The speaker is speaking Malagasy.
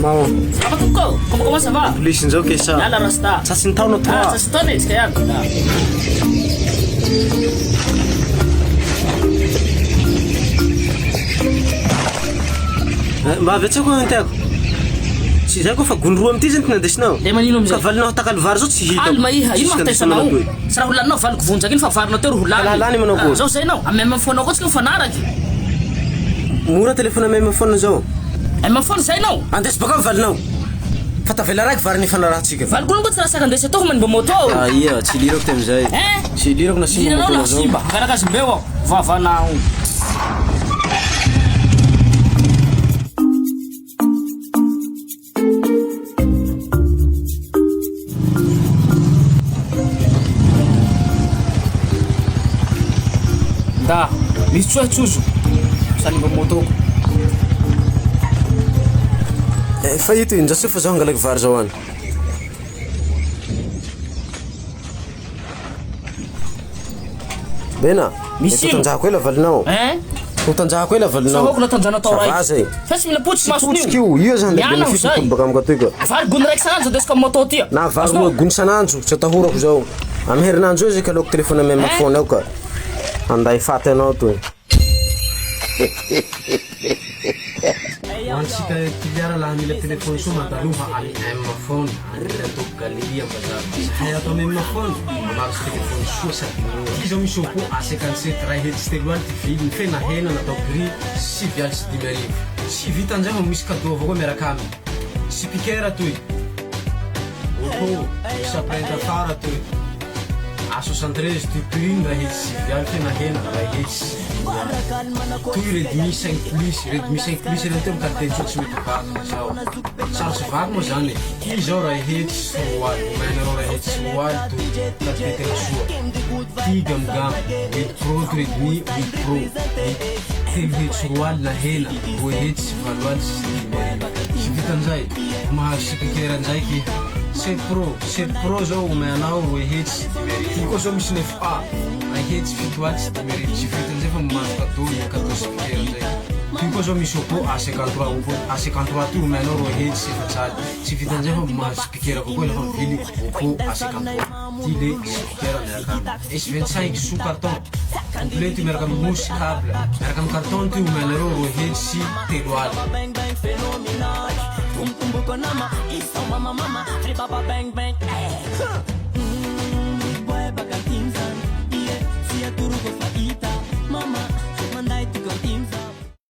Mau. Apa tuh kau? Kamu sama? Polisin zao ke sa. Yala rasta. Sasiny taona to. Sasitone izy kaya. Mba avetsako antiako. Tsy zay koa fa gondroa amity zany tinandesinao. Le manino amizay? Ka valinao atakalo vary zao tsy hita. Almaiha, ino mahitaisanao? Sy raha holanao valiko vonjaka iny fa varinao teo holany. Lalany manao go. Zao zainao, amema fonao koa tsika mifanaraky. Mora telefona amema fona zao. Amema fona zainao? Andesy baka valinao. Fa tavela raiky vary ny fanarahantsika. Valiko koa tsy raha saka andesy atao manimba moto. Ia, tsy lirako tamizay. Tsy lirako na simba moto zao. Simba, karakazim-beo aho. Vavanao. Da, misy tsoatsozo. Salimba motoko. Fa ito indrasy fa zao hangalaky vary zao any. Bena, misy tanjahako ela valinao. Tanjahako ela valinao. Sa hoko tanjana tao ray. Vazay. Fa tsy mila potsy maso nio. Potsy io zany benefit ko baka amiko atoy ko. Vary gony raiky sanandro desika moto ty. Na vary gony sanandro, tsy atahorako zao. Amy herinandro io zay kaloko telefona mema fona ao ka. Anday faty anao toy. Wansika tiliara laha mila telefony soa mandaloha any mema fona. Atoko galeria bazar. Hay atao mema fona. Mamaky telefony soa sady mora. Izao misy ko A57 ray hetsy telo aly ty viliny fena hena natao gris 6 aly sy 10 arivo. Sy vita anzay misy cadeau avao koa miaraka aminy. Speaker toy. Oho, saprenta fara toy. A73 tutuin ray hetsy 6 aly fena hena ray hetsy. Toy Redmi 5 Plus, Redmi 5 Plus ren teo qualité tsy mety vaky zao. Sarotry vaky moa zany. Ty zao ray hetsy roaly, manarao ray hetsy roaly toy qualité tena soa. Ty gamgam 8 Pro, Redmi 8 Pro. Telo hetsy roaly na hena, roa hetsy valo aly sy 10 arivo. Sy vitan'izay, mahazo speaker an'izay 7 Pro zao omenao roa hetsy 10 arivo. Ty koa zao misy 9A. Ray hetsy fito aly sy 10 arivo. Sy vitan'izay fa mahazo cadeau speaker an'izay. Ty koa zao misy Oppo A53 ty omenao roa hetsy efatsy aly. Sy vitan'izay fa mahazo speaker avao koa lafa mivily Oppo A53. Ty le speaker miaraka S25 sous carton. Complet miaraka amy mousse câble. Miaraka amy carton ty omenareo roa hetsy telo aly. Bang bang, boy, back at things, yeah, see a